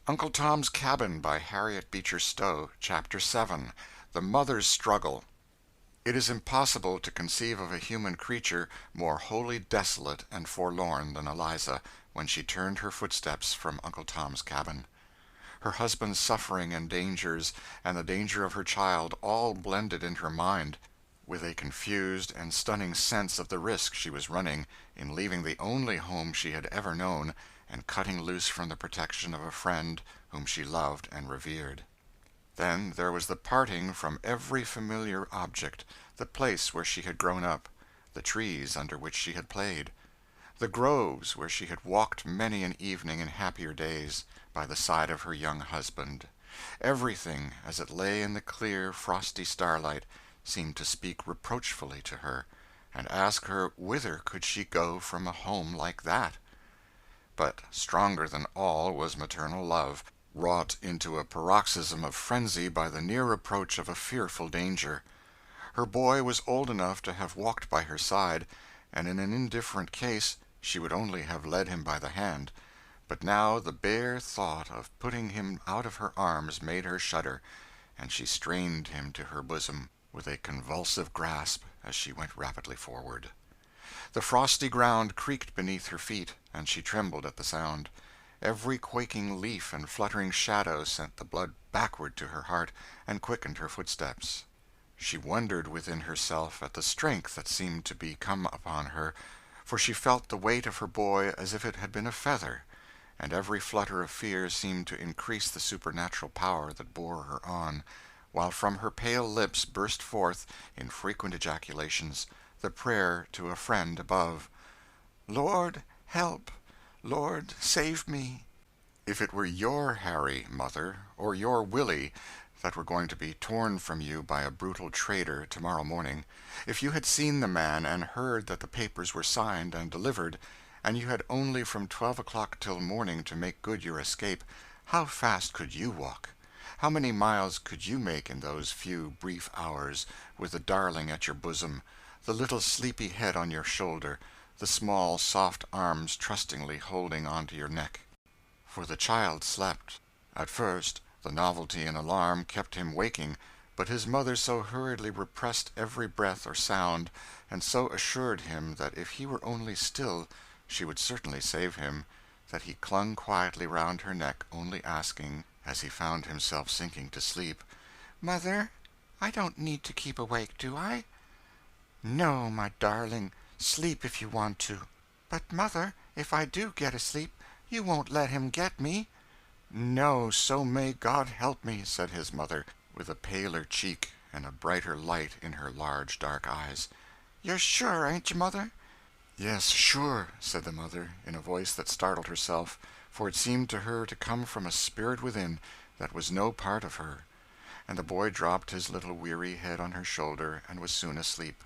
Uncle Tom's Cabin by Harriet Beecher Stowe, Chapter 7. The Mother's Struggle. It is impossible to conceive of a human creature more wholly desolate and forlorn than Eliza when she turned her footsteps from Uncle Tom's Cabin. Her husband's suffering and dangers, and the danger of her child, all blended in her mind, with a confused and stunning sense of the risk she was running in leaving the only home she had ever known, and cutting loose from the protection of a friend whom she loved and revered. Then there was the parting from every familiar object, the place where she had grown up, the trees under which she had played, the groves where she had walked many an evening in happier days, by the side of her young husband. Everything, as it lay in the clear, frosty starlight, seemed to speak reproachfully to her, and ask her whither could she go from a home like that. But stronger than all was maternal love, wrought into a paroxysm of frenzy by the near approach of a fearful danger. Her boy was old enough to have walked by her side, and in an indifferent case she would only have led him by the hand. But now the bare thought of putting him out of her arms made her shudder, and she strained him to her bosom with a convulsive grasp as she went rapidly forward. The frosty ground creaked beneath her feet, and she trembled at the sound. Every quaking leaf and fluttering shadow sent the blood backward to her heart and quickened her footsteps. She wondered within herself at the strength that seemed to be come upon her, for she felt the weight of her boy as if it had been a feather, and every flutter of fear seemed to increase the supernatural power that bore her on, while from her pale lips burst forth, in frequent ejaculations, the prayer to a friend above, "Lord, help! Lord, save me!" If it were your Harry, mother, or your Willie, that were going to be torn from you by a brutal trader tomorrow morning, if you had seen the man and heard that the papers were signed and delivered, and you had only from 12 o'clock till morning to make good your escape, how fast could you walk? How many miles could you make in those few brief hours, with the darling at your bosom, the little sleepy head on your shoulder, the small soft arms trustingly holding on to your neck? For the child slept. At first the novelty and alarm kept him waking, but his mother so hurriedly repressed every breath or sound, and so assured him that if he were only still she would certainly save him, that he clung quietly round her neck, only asking, as he found himself sinking to sleep, "Mother, I don't need to keep awake, do I?" "No, my darling, sleep if you want to." "But, Mother, if I do get asleep, you won't let him get me?" "No, so may God help me," said his mother, with a paler cheek and a brighter light in her large dark eyes. "You're sure, ain't you, Mother?" "Yes, sure," said the mother, in a voice that startled herself, for it seemed to her to come from a spirit within that was no part of her. And the boy dropped his little weary head on her shoulder and was soon asleep.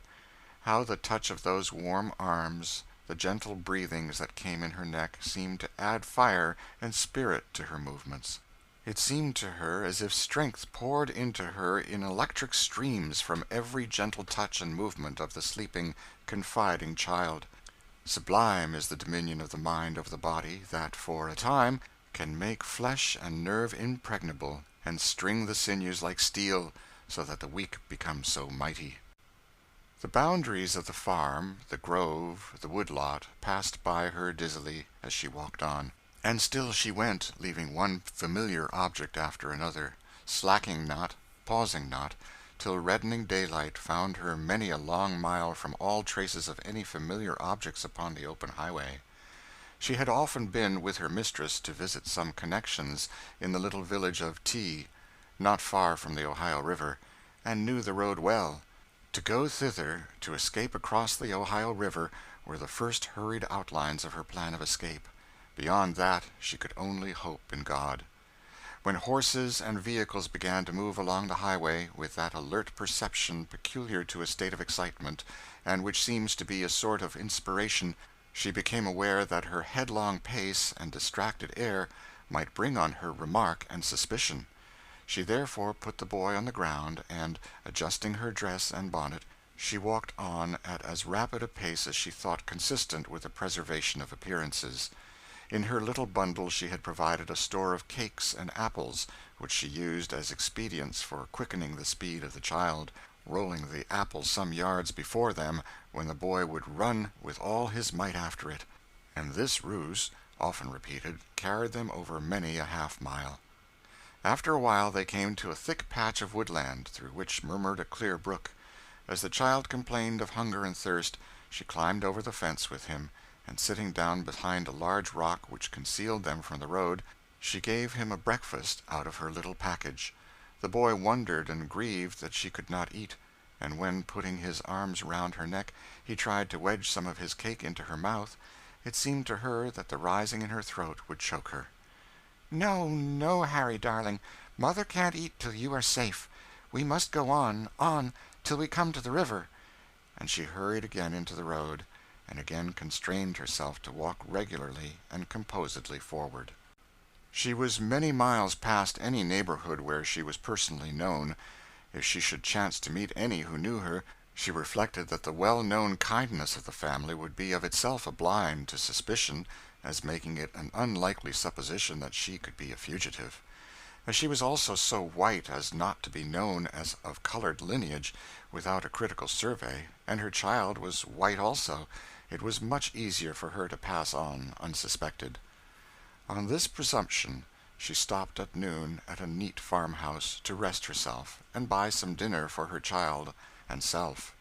How the touch of those warm arms, the gentle breathings that came in her neck, seemed to add fire and spirit to her movements. It seemed to her as if strength poured into her in electric streams from every gentle touch and movement of the sleeping, confiding child. Sublime is the dominion of the mind over the body, that for a time can make flesh and nerve impregnable, and string the sinews like steel, so that the weak become so mighty. The boundaries of the farm, the grove, the woodlot, passed by her dizzily as she walked on, and still she went, leaving one familiar object after another, slacking not, pausing not, till reddening daylight found her many a long mile from all traces of any familiar objects upon the open highway. She had often been with her mistress to visit some connections in the little village of T, not far from the Ohio River, and knew the road well. To go thither, to escape across the Ohio River, were the first hurried outlines of her plan of escape. Beyond that she could only hope in God. When horses and vehicles began to move along the highway with that alert perception peculiar to a state of excitement, and which seems to be a sort of inspiration, she became aware that her headlong pace and distracted air might bring on her remark and suspicion. She therefore put the boy on the ground, and, adjusting her dress and bonnet, she walked on at as rapid a pace as she thought consistent with the preservation of appearances. In her little bundle she had provided a store of cakes and apples, which she used as expedients for quickening the speed of the child, rolling the apples some yards before them, when the boy would run with all his might after it; and this ruse, often repeated, carried them over many a half-mile. After a while they came to a thick patch of woodland, through which murmured a clear brook. As the child complained of hunger and thirst, she climbed over the fence with him, and sitting down behind a large rock which concealed them from the road, she gave him a breakfast out of her little package. The boy wondered and grieved that she could not eat, and when, putting his arms round her neck, he tried to wedge some of his cake into her mouth, it seemed to her that the rising in her throat would choke her. "No, no, Harry, darling, mother can't eat till you are safe. We must go on, till we come to the river." And she hurried again into the road, and again constrained herself to walk regularly and composedly forward. She was many miles past any neighborhood where she was personally known. If she should chance to meet any who knew her, she reflected that the well-known kindness of the family would be of itself a blind to suspicion, as making it an unlikely supposition that she could be a fugitive. As she was also so white as not to be known as of colored lineage without a critical survey, and her child was white also, it was much easier for her to pass on unsuspected. On this presumption she stopped at noon at a neat farmhouse to rest herself and buy some dinner for her child and self.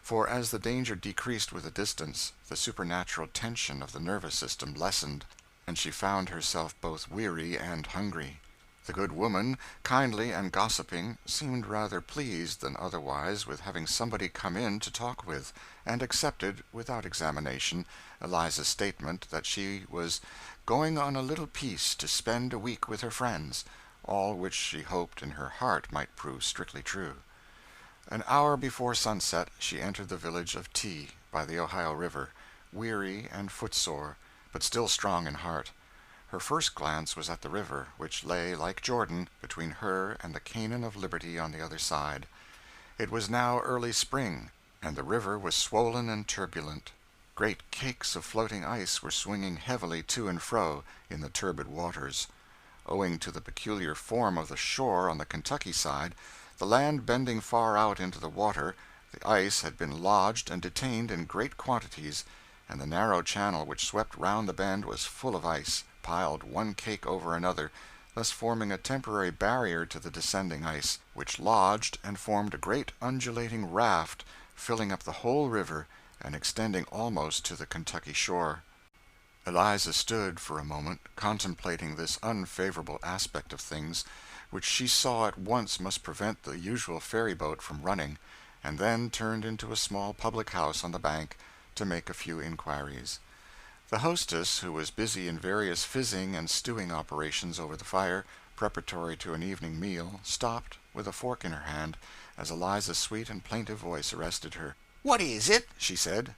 For as the danger decreased with the distance, the supernatural tension of the nervous system lessened, and she found herself both weary and hungry. The good woman, kindly and gossiping, seemed rather pleased than otherwise with having somebody come in to talk with, and accepted, without examination, Eliza's statement that she was going on a little piece to spend a week with her friends, all which she hoped in her heart might prove strictly true. An hour before sunset she entered the village of T by the Ohio River, weary and footsore, but still strong in heart. Her first glance was at the river, which lay, like Jordan, between her and the Canaan of liberty on the other side. It was now early spring, and the river was swollen and turbulent. Great cakes of floating ice were swinging heavily to and fro in the turbid waters. Owing to the peculiar form of the shore on the Kentucky side, the land bending far out into the water, the ice had been lodged and detained in great quantities, and the narrow channel which swept round the bend was full of ice, piled one cake over another, thus forming a temporary barrier to the descending ice, which lodged and formed a great undulating raft, filling up the whole river and extending almost to the Kentucky shore. Eliza stood for a moment contemplating this unfavorable aspect of things, which she saw at once must prevent the usual ferry-boat from running, and then turned into a small public house on the bank to make a few inquiries. The hostess, who was busy in various fizzing and stewing operations over the fire, preparatory to an evening meal, stopped, with a fork in her hand, as Eliza's sweet and plaintive voice arrested her. "What is it?" she said.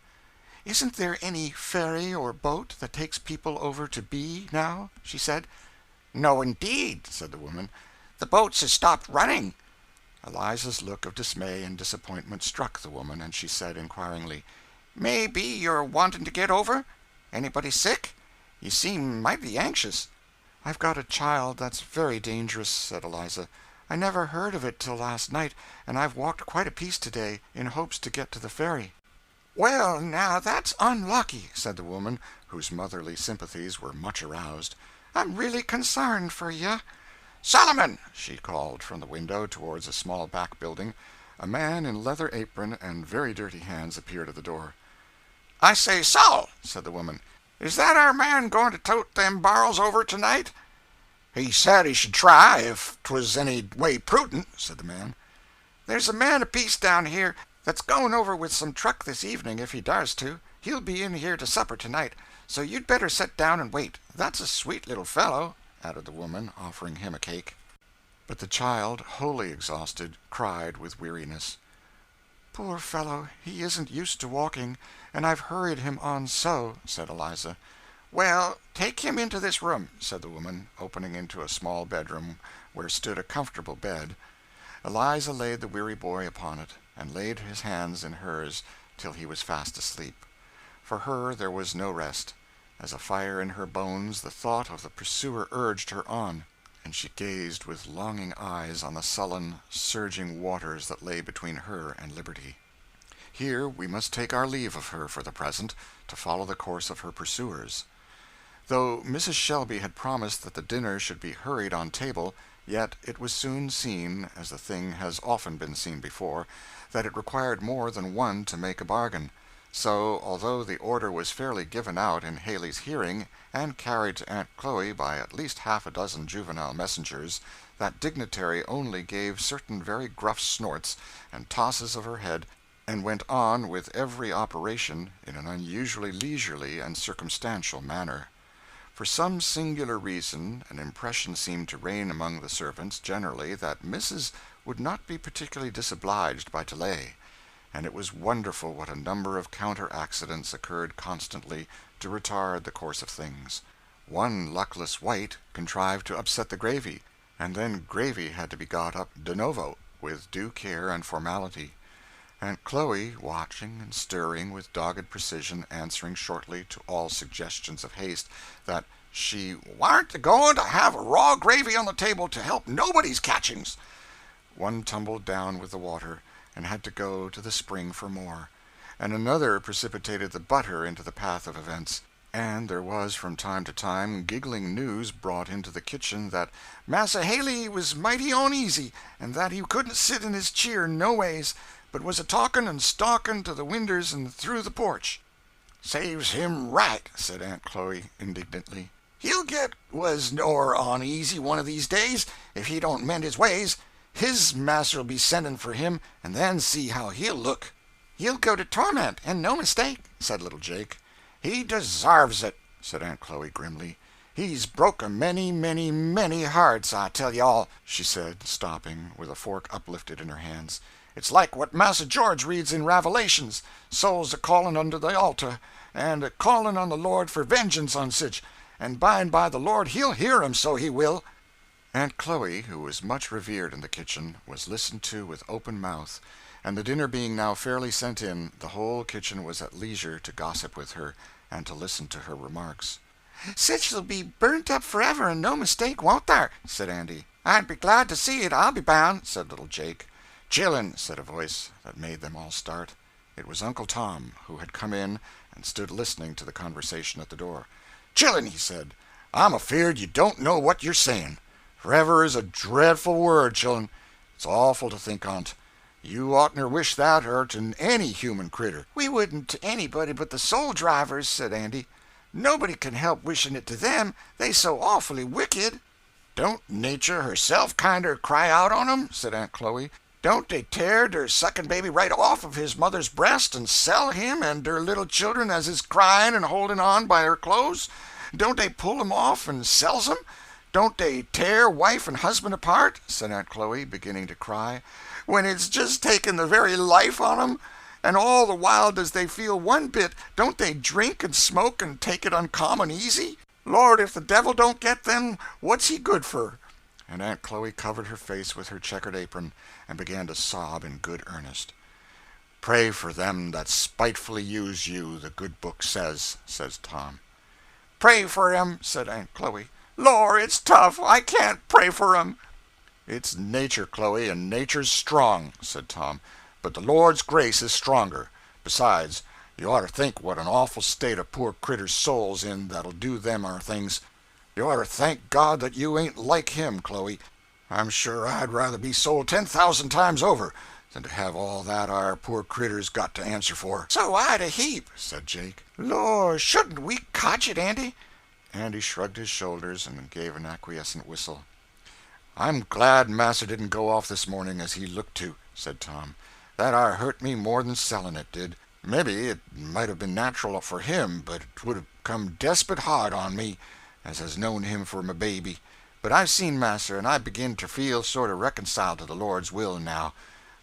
"Isn't there any ferry or boat that takes people over to B now?" she said. "No, indeed," said the woman. "The boats has stopped running." Eliza's look of dismay and disappointment struck the woman, and she said inquiringly, "May be you're wanting to get over? Anybody sick? You seem mighty anxious." "I've got a child that's very dangerous," said Eliza. "I never heard of it till last night, and I've walked quite a piece today, in hopes to get to the ferry." "Well, now, that's unlucky," said the woman, whose motherly sympathies were much aroused. "I'm really consarned for ye. Solomon!" she called from the window towards a small back building. A man in leather apron and very dirty hands appeared at the door. "I say, Sol," said the woman, "is that our man going to tote them barrels over tonight?" "He said he should try, if 'twas any way prudent," said the man. "There's a man apiece down here that's going over with some truck this evening, if he dars to. He'll be in here to supper tonight, so you'd better set down and wait. That's a sweet little fellow," added the woman, offering him a cake. But the child, wholly exhausted, cried with weariness. "Poor fellow, he isn't used to walking, and I've hurried him on so," said Eliza. "Well, take him into this room," said the woman, opening into a small bedroom where stood a comfortable bed. Eliza laid the weary boy upon it, and laid his hands in hers till he was fast asleep. For her there was no rest. As a fire in her bones, the thought of the pursuer urged her on, and she gazed with longing eyes on the sullen, surging waters that lay between her and liberty. Here we must take our leave of her for the present, to follow the course of her pursuers. Though Mrs. Shelby had promised that the dinner should be hurried on table, yet it was soon seen, as the thing has often been seen before, that it required more than one to make a bargain. So, although the order was fairly given out in Haley's hearing, and carried to Aunt Chloe by at least half a dozen juvenile messengers, that dignitary only gave certain very gruff snorts and tosses of her head, and went on with every operation in an unusually leisurely and circumstantial manner. For some singular reason, an impression seemed to reign among the servants generally that Mrs. would not be particularly disobliged by delay, and it was wonderful what a number of counter-accidents occurred constantly to retard the course of things. One luckless wight contrived to upset the gravy, and then gravy had to be got up de novo, with due care and formality. Aunt Chloe, watching and stirring with dogged precision, answering shortly to all suggestions of haste that she "warn't a-going to have a raw gravy on the table to help nobody's catchings." One tumbled down with the water, and had to go to the spring for more, and another precipitated the butter into the path of events, and there was from time to time giggling news brought into the kitchen that "Massa Haley was mighty oneasy, and that he couldn't sit in his cheer no ways, but was a-talking and stalking to the winders and through the porch." "Saves him right," said Aunt Chloe, indignantly. "He'll get was nor oneasy one of these days, if he don't mend his ways. His master'll be sending for him, and then see how he'll look." "He'll go to torment, and no mistake," said little Jake. "He desarves it," said Aunt Chloe, grimly. "He's broke a many, many, many hearts, I tell you all," she said, stopping, with a fork uplifted in her hands. "It's like what Massa George reads in Revelations, souls a-calling under the altar, and a-calling on the Lord for vengeance on sich, and by and by the Lord he'll hear 'em, so he will." Aunt Chloe, who was much revered in the kitchen, was listened to with open mouth, and the dinner being now fairly sent in, the whole kitchen was at leisure to gossip with her, and to listen to her remarks. "Sich'll be burnt up forever, and no mistake, won't there?" said Andy. "I'd be glad to see it, I'll be bound," said little Jake. "Chillun," said a voice that made them all start. It was Uncle Tom, who had come in and stood listening to the conversation at the door. "Chillun," he said, "I'm afeard you don't know what you're saying. Forever is a dreadful word, chillun. It's awful to think on't. You oughtn't to wish that hurt to any human critter." "We wouldn't to anybody but the soul drivers," said Andy. "Nobody can help wishing it to them, they so awfully wicked." "Don't nature herself kinder cry out on 'em?" said Aunt Chloe. "Don't they tear der sucking baby right off of his mother's breast and sell him and der little children as is crying and holding on by her clothes? Don't they pull 'em off and sells 'em? Don't they tear wife and husband apart," said Aunt Chloe, beginning to cry, "when it's just taken the very life on 'em? And all the while does they feel one bit, don't they drink and smoke and take it uncommon easy? Lord, if the devil don't get them, what's he good for?" And Aunt Chloe covered her face with her checkered apron, and began to sob in good earnest. "Pray for them that spitefully use you, the good book says," says Tom. "Pray for 'em," said Aunt Chloe. "Lor, it's tough, I can't pray for 'em." "It's nature, Chloe, and nature's strong," said Tom, "but the Lord's grace is stronger. Besides, you ought to think what an awful state a poor critter's soul's in that'll do them ar things. You ought to thank God that you ain't like him, Chloe. I'm sure I'd rather be sold 10,000 times over than to have all that our poor critter's got to answer for." "So I'd a heap," said Jake. "Lor, shouldn't we cotch it, Andy?" Andy shrugged his shoulders and gave an acquiescent whistle. "I'm glad Massa didn't go off this morning as he looked to," said Tom. "That ar hurt me more than selling it did. Maybe it might have been natural for him, but it would have come despot hard on me, as has known him for my baby. But I've seen Massa, and I begin to feel sort of reconciled to the Lord's will now.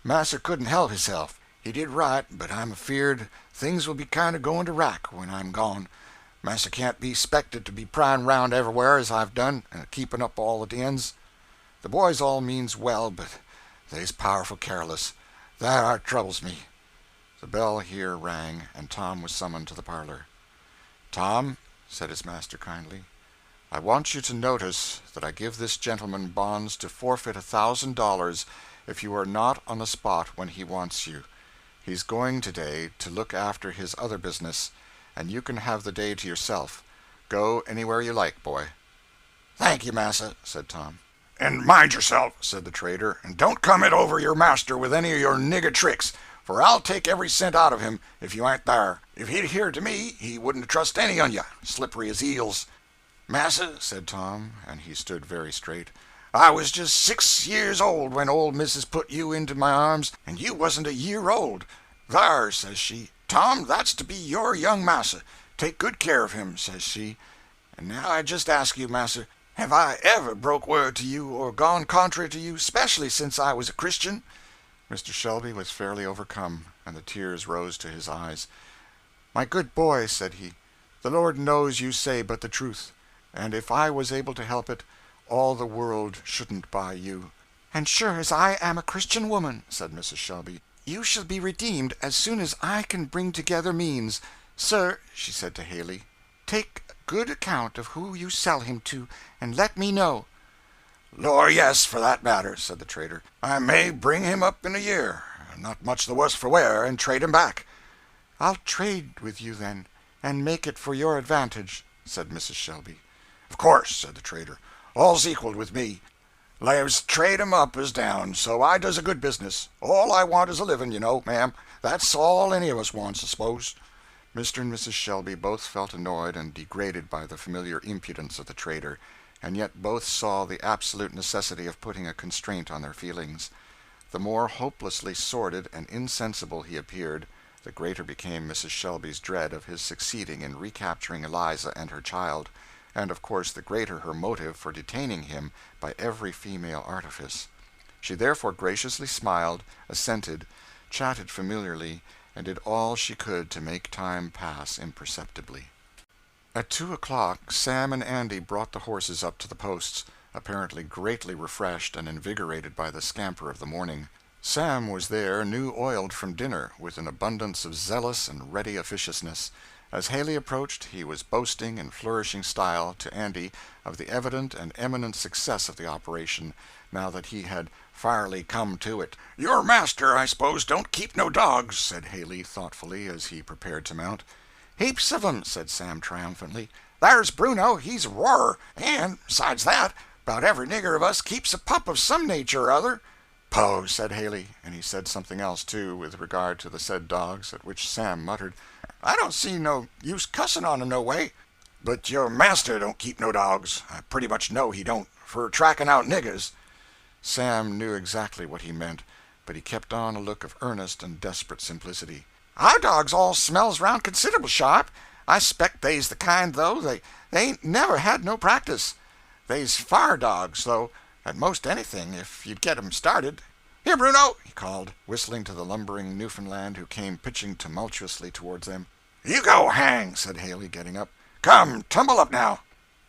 Massa couldn't help hisself. He did right, but I'm afeard things will be kind of going to rack when I'm gone. Massa can't be expected to be prying round everywhere as I've done, and keeping up all the ends. The boys all means well, but they's powerful careless. That ar troubles me." The bell here rang, and Tom was summoned to the parlor. "Tom," said his master kindly, "I want you to notice that I give this gentleman bonds to forfeit $1,000 if you are not on the spot when he wants you. He's going to-day to look after his other business, and you can have the day to yourself. Go anywhere you like, boy." "Thank you, massa," said Tom. "And mind yourself," said the trader, "and don't come it over your master with any of your nigger tricks, for I'll take every cent out of him if you ain't thar. If he'd adhere to me, he wouldn't trust any on you, slippery as eels." "Massa," said Tom, and he stood very straight, "I was just 6 years old when old missus put you into my arms, and you wasn't a year old. 'Thar,' says she, 'Tom, that's to be your young massa. Take good care of him,' says she. And now I just ask you, massa, have I ever broke word to you or gone contrary to you, specially since I was a Christian?" Mr. Shelby was fairly overcome, and the tears rose to his eyes. "My good boy," said he, "the Lord knows you say but the truth, and if I was able to help it, all the world shouldn't buy you." "And sure as I am a Christian woman," said Mrs. Shelby, "you shall be redeemed as soon as I can bring together means. Sir," she said to Haley, "take good account of who you sell him to, and let me know." "Lor, yes, for that matter," said the trader. "I may bring him up in a year, not much the worse for wear, and trade him back." "I'll trade with you, then, and make it for your advantage," said Mrs. Shelby. "Of course," said the trader. "All's equal with me. Lives trade 'em up as down, so I does a good business. All I want is a living, you know, ma'am. That's all any of us wants, I suppose." Mr. and Mrs. Shelby both felt annoyed and degraded by the familiar impudence of the trader, and yet both saw the absolute necessity of putting a constraint on their feelings. The more hopelessly sordid and insensible he appeared, the greater became Mrs. Shelby's dread of his succeeding in recapturing Eliza and her child, and of course the greater her motive for detaining him by every female artifice. She therefore graciously smiled, assented, chatted familiarly, and did all she could to make time pass imperceptibly. At 2 o'clock Sam and Andy brought the horses up to the posts, apparently greatly refreshed and invigorated by the scamper of the morning. Sam was there, new oiled from dinner, with an abundance of zealous and ready officiousness. As Haley approached, he was boasting in flourishing style to Andy of the evident and eminent success of the operation, now that he had fairly come to it. "Your master, I suppose, don't keep no dogs," said Haley thoughtfully as he prepared to mount. "Heaps of 'em," said Sam triumphantly. "There's Bruno, he's a roarer, and, besides that, about every nigger of us keeps a pup of some nature or other." "Poh," said Haley, and he said something else, too, with regard to the said dogs, at which Sam muttered, "I don't see no use cussin' on 'em no way." "But your master don't keep no dogs. I pretty much know he don't, for tracking out niggers." Sam knew exactly what he meant, but he kept on a look of earnest and desperate simplicity. "Our dogs all smells round considerable sharp. I s'pect they's the kind, though, they ain't never had no practice. They's fire dogs, though, at most anything, if you'd get 'em started. Here, Bruno," he called, whistling to the lumbering Newfoundland, who came pitching tumultuously towards them. "You go hang," said Haley, getting up. "Come, tumble up now."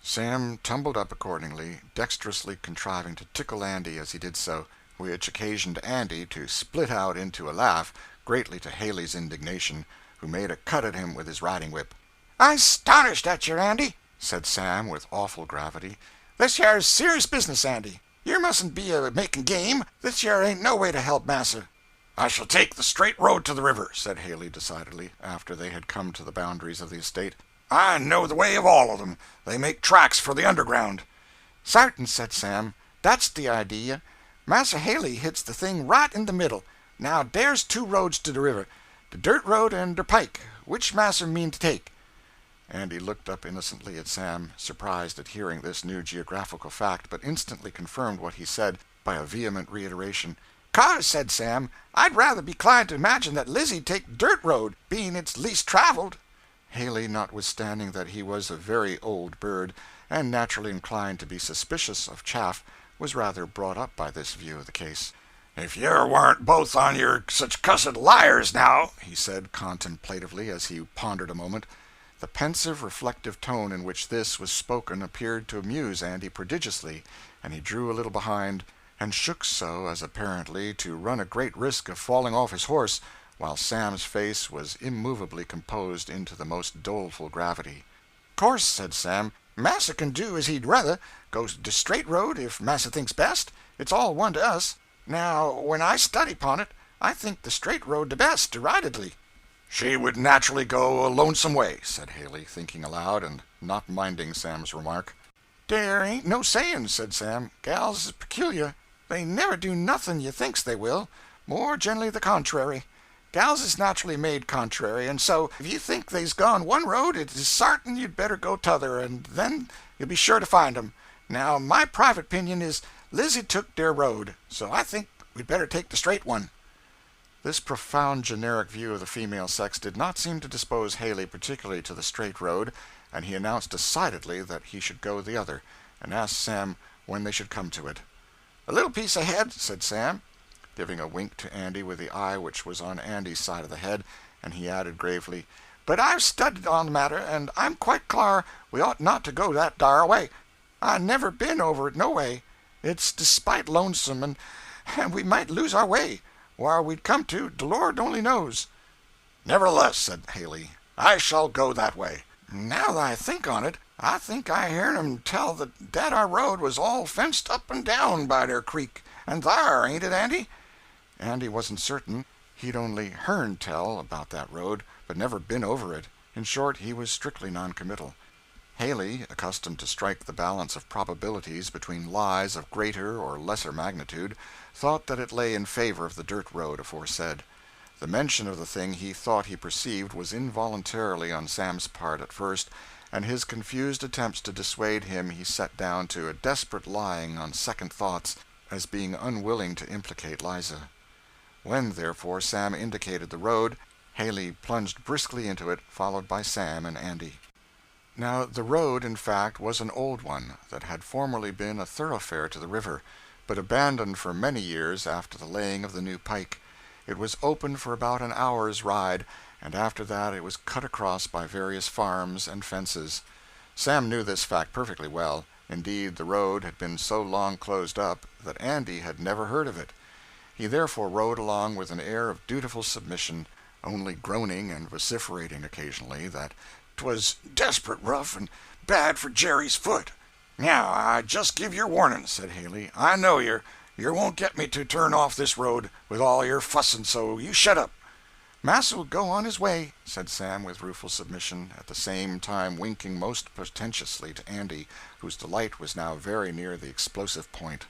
Sam tumbled up accordingly, dexterously contriving to tickle Andy as he did so, which occasioned Andy to split out into a laugh, greatly to Haley's indignation, who made a cut at him with his riding-whip. "I'm 'stonished at yer, Andy," said Sam with awful gravity. "This yer's serious business, Andy. You mustn't be a-making game. This yer ain't no way to help Massa." "I shall take the straight road to the river," said Haley decidedly, after they had come to the boundaries of the estate. "I know the way of all of them. They make tracks for the underground." "Sartain," said Sam. "That's the idea. Massa Haley hits the thing right in the middle. Now there's 2 roads to the river, the dirt road and the pike. Which Massa mean to take?" Andy looked up innocently at Sam, surprised at hearing this new geographical fact, but instantly confirmed what he said by a vehement reiteration. "'Cause," said Sam, "I'd rather be inclined to imagine that Lizzie'd take the dirt road, being it's least traveled." Haley, notwithstanding that he was a very old bird, and naturally inclined to be suspicious of chaff, was rather brought up by this view of the case. "If yer warn't both on yer such cussed liars now," he said contemplatively as he pondered a moment. The pensive, reflective tone in which this was spoken appeared to amuse Andy prodigiously, and he drew a little behind, and shook so as apparently to run a great risk of falling off his horse, while Sam's face was immovably composed into the most doleful gravity. "Course," said Sam, "Massa can do as he'd ruther. Go de straight road if Massa thinks best. It's all one to us. Now, when I study 'pon it, I think the straight road de best, deridedly." "She would naturally go a lonesome way," said Haley, thinking aloud and not minding Sam's remark. "There ain't no sayin'," said Sam. "Gals is peculiar. They never do nothing you thinks they will. More generally the contrary. Gals is naturally made contrary, and so, if you think they's gone one road, it is sartin you'd better go t'other, and then you'll be sure to find 'em. Now, my private opinion is Lizzie took their road, so I think we'd better take the straight one." This profound generic view of the female sex did not seem to dispose Haley particularly to the straight road, and he announced decidedly that he should go the other, and asked Sam when they should come to it. "A little piece ahead," said Sam, giving a wink to Andy with the eye which was on Andy's side of the head, and he added gravely, "But I've studied on the matter, and I'm quite clar we ought not to go that dar away. I never been over it no way. It's despite lonesome, and we might lose our way. Where we'd come to, the Lord only knows." "Nevertheless," said Haley, "I shall go that way." "Now that I think on it, I think I hearn 'em tell that our road was all fenced up and down by their creek, and thar, ain't it, Andy?" Andy wasn't certain. He'd only hearn tell about that road, but never been over it. In short, he was strictly non-committal. Haley, accustomed to strike the balance of probabilities between lies of greater or lesser magnitude, thought that it lay in favor of the dirt road aforesaid. The mention of the thing he thought he perceived was involuntarily on Sam's part at first, and his confused attempts to dissuade him he set down to a desperate lying on second thoughts, as being unwilling to implicate Liza. When, therefore, Sam indicated the road, Haley plunged briskly into it, followed by Sam and Andy. Now, the road, in fact, was an old one that had formerly been a thoroughfare to the river, but abandoned for many years after the laying of the new pike. It was open for about an hour's ride, and after that it was cut across by various farms and fences. Sam knew this fact perfectly well. Indeed, the road had been so long closed up that Andy had never heard of it. He therefore rode along with an air of dutiful submission, only groaning and vociferating occasionally that "'twas desperate rough and bad for Jerry's foot." "Now, I just give your warning," said Haley. "I know yer won't get me to turn off this road with all your fussing, so you shut up." "Massa will go on his way," said Sam with rueful submission, at the same time winking most portentously to Andy, whose delight was now very near the explosive point.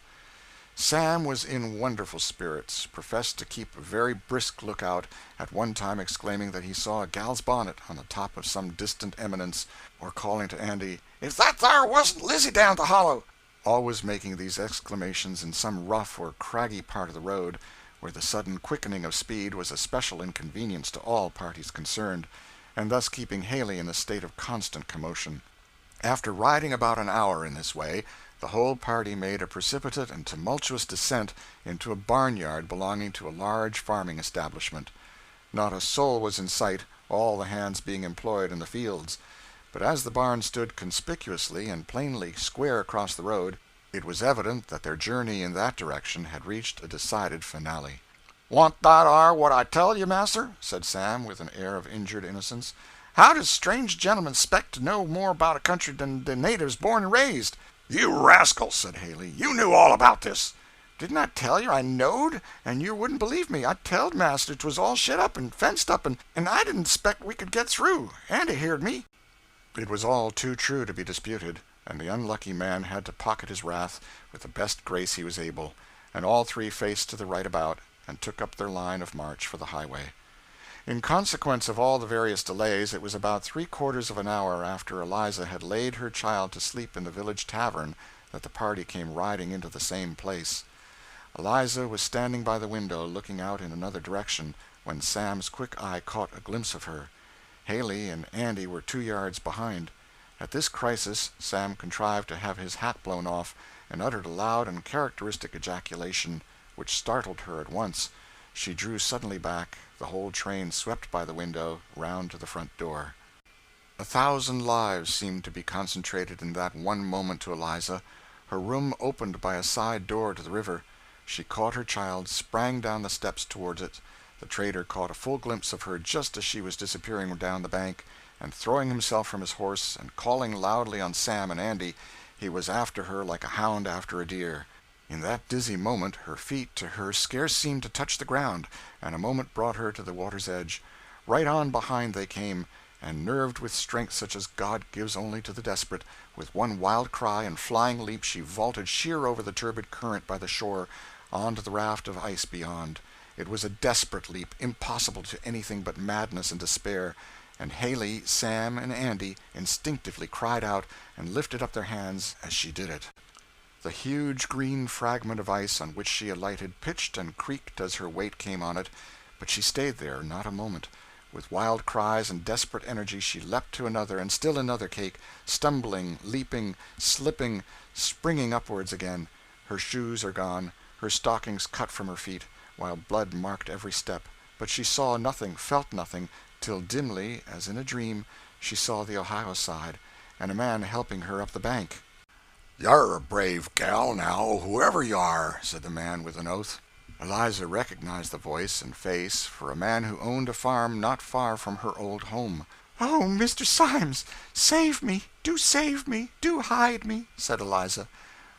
Sam was in wonderful spirits, professed to keep a very brisk lookout, at one time exclaiming that he saw a gal's bonnet on the top of some distant eminence, or calling to Andy, "If that thar wasn't Lizzie down the hollow," always making these exclamations in some rough or craggy part of the road, where the sudden quickening of speed was a special inconvenience to all parties concerned, and thus keeping Haley in a state of constant commotion. After riding about an hour in this way, the whole party made a precipitate and tumultuous descent into a barnyard belonging to a large farming establishment. Not a soul was in sight, all the hands being employed in the fields. But as the barn stood conspicuously and plainly square across the road, it was evident that their journey in that direction had reached a decided finale. "Want that ar what I tell you, master?" said Sam, with an air of injured innocence. "How does strange gentlemen expect to know more about a country than the natives born and raised?" "You rascal," said Haley, "you knew all about this." "Didn't I tell you I knowed, and you wouldn't believe me? I telled master 'twas all shet up and fenced up, and I didn't expect we could get through. Andy heard me." It was all too true to be disputed, and the unlucky man had to pocket his wrath with the best grace he was able, and all three faced to the right about, and took up their line of march for the highway. In consequence of all the various delays, it was about 3/4 of an hour after Eliza had laid her child to sleep in the village tavern that the party came riding into the same place. Eliza was standing by the window looking out in another direction when Sam's quick eye caught a glimpse of her. Haley and Andy were 2 yards behind. At this crisis Sam contrived to have his hat blown off, and uttered a loud and characteristic ejaculation, which startled her at once. She drew suddenly back, the whole train swept by the window, round to the front door. 1,000 lives seemed to be concentrated in that one moment to Eliza. Her room opened by a side door to the river. She caught her child, sprang down the steps towards it. The trader caught a full glimpse of her just as she was disappearing down the bank, and throwing himself from his horse and calling loudly on Sam and Andy, he was after her like a hound after a deer. In that dizzy moment her feet to her scarce seemed to touch the ground, and a moment brought her to the water's edge. Right on behind they came, and nerved with strength such as God gives only to the desperate, with one wild cry and flying leap she vaulted sheer over the turbid current by the shore, on to the raft of ice beyond. It was a desperate leap, impossible to anything but madness and despair, and Haley, Sam, and Andy instinctively cried out and lifted up their hands as she did it. The huge green fragment of ice on which she alighted pitched and creaked as her weight came on it, but she stayed there not a moment. With wild cries and desperate energy she leapt to another and still another cake, stumbling, leaping, slipping, springing upwards again. Her shoes are gone, her stockings cut from her feet, while blood marked every step, but she saw nothing, felt nothing, till dimly, as in a dream, she saw the Ohio side, and a man helping her up the bank. "You're a brave gal, now, whoever you are," said the man with an oath. Eliza recognized the voice and face for a man who owned a farm not far from her old home. "Oh, Mr. Symes, save me, do save me, do hide me," said Eliza.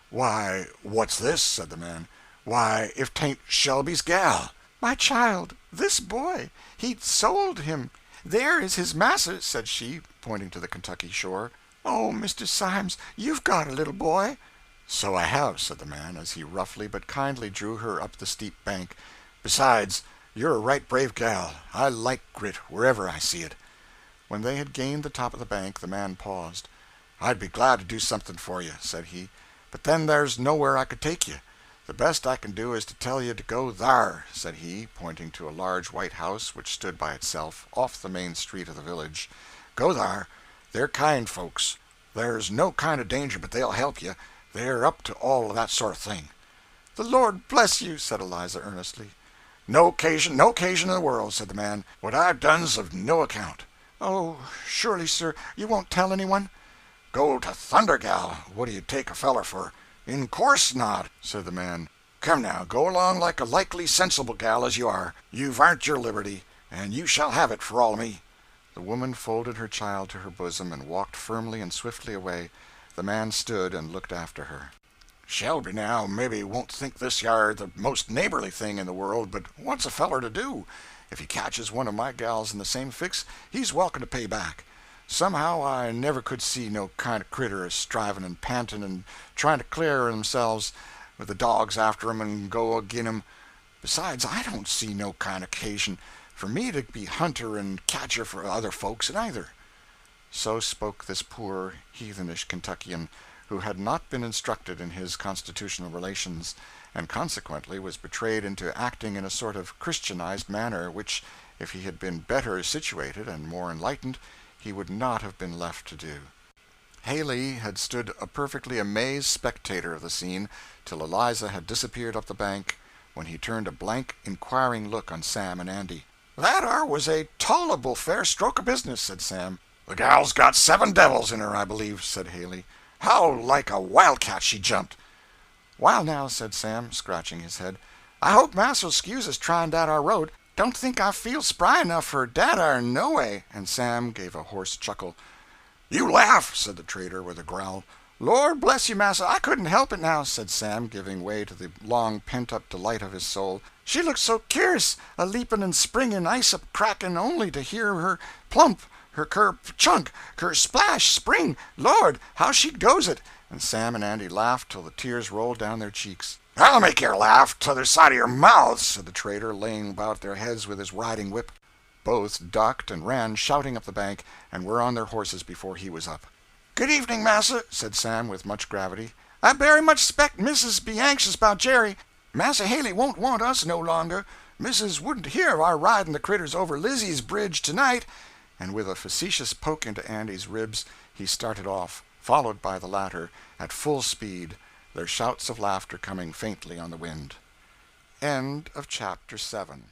"Why, what's this?" said the man. "Why, if 'tain't Shelby's gal." "My child, this boy, he'd sold him. There is his massa," said she, pointing to the Kentucky shore. "Oh, Mr. Symes, you've got a little boy." "So I have," said the man, as he roughly but kindly drew her up the steep bank. "Besides, you're a right brave gal. I like grit wherever I see it." When they had gained the top of the bank, the man paused. "I'd be glad to do something for you," said he, "but then there's nowhere I could take you. The best I can do is to tell you to go thar," said he, pointing to a large white house which stood by itself, off the main street of the village. "Go thar. They're kind folks. There's no kind of danger but they'll help you. They're up to all of that sort of thing." "The Lord bless you," said Eliza earnestly. No occasion in the world," said the man. "What I've done's of no account." "Oh, surely, sir, you won't tell anyone?" "Go to thunder, gal. What do you take a feller for?" "In course not," said the man. "Come now, go along like a likely, sensible gal as you are. You've earned your liberty, and you shall have it for all of me." The woman folded her child to her bosom and walked firmly and swiftly away. The man stood and looked after her. "Shelby, now, maybe won't think this yard the most neighborly thing in the world, but what's a feller to do? If he catches one of my gals in the same fix, he's welcome to pay back. Somehow I never could see no kind of critter a striving and panting and trying to clear themselves with the dogs after 'em and go agin 'em. Besides, I don't see no kind of occasion for me to be hunter and catcher for other folks either." So spoke this poor, heathenish Kentuckian, who had not been instructed in his constitutional relations, and consequently was betrayed into acting in a sort of Christianized manner which, if he had been better situated and more enlightened, he would not have been left to do. Haley had stood a perfectly amazed spectator of the scene till Eliza had disappeared up the bank, when he turned a blank, inquiring look on Sam and Andy. "That are was a tolerable fair stroke of business," said Sam. "The gal's got 7 devils in her, I believe," said Haley. "How like a wildcat she jumped." "Why now," said Sam, scratching his head, "I hope Master'll excuse us trying dat our road. Don't think I feel spry enough for dat ar no way," and Sam gave a hoarse chuckle. "You laugh," said the trader with a growl. "Lord bless you, Massa, I couldn't help it now," said Sam, giving way to the long pent-up delight of his soul. "She looked so cur'ous, a leaping and springing, ice a cracking, only to hear her plump, her ker chunk, ker splash, spring. Lord, how she goes it!" And Sam and Andy laughed till the tears rolled down their cheeks. "I'll make you laugh t'other side of your mouths," said the trader, laying about their heads with his riding whip. Both ducked and ran shouting up the bank, and were on their horses before he was up. "Good evening, Massa," said Sam with much gravity. "I very much expect Missus be anxious about Jerry. Massa Haley won't want us no longer. Missus wouldn't hear of our riding the critters over Lizzie's bridge tonight." And with a facetious poke into Andy's ribs, he started off, followed by the latter, at full speed, their shouts of laughter coming faintly on the wind. End of chapter 7.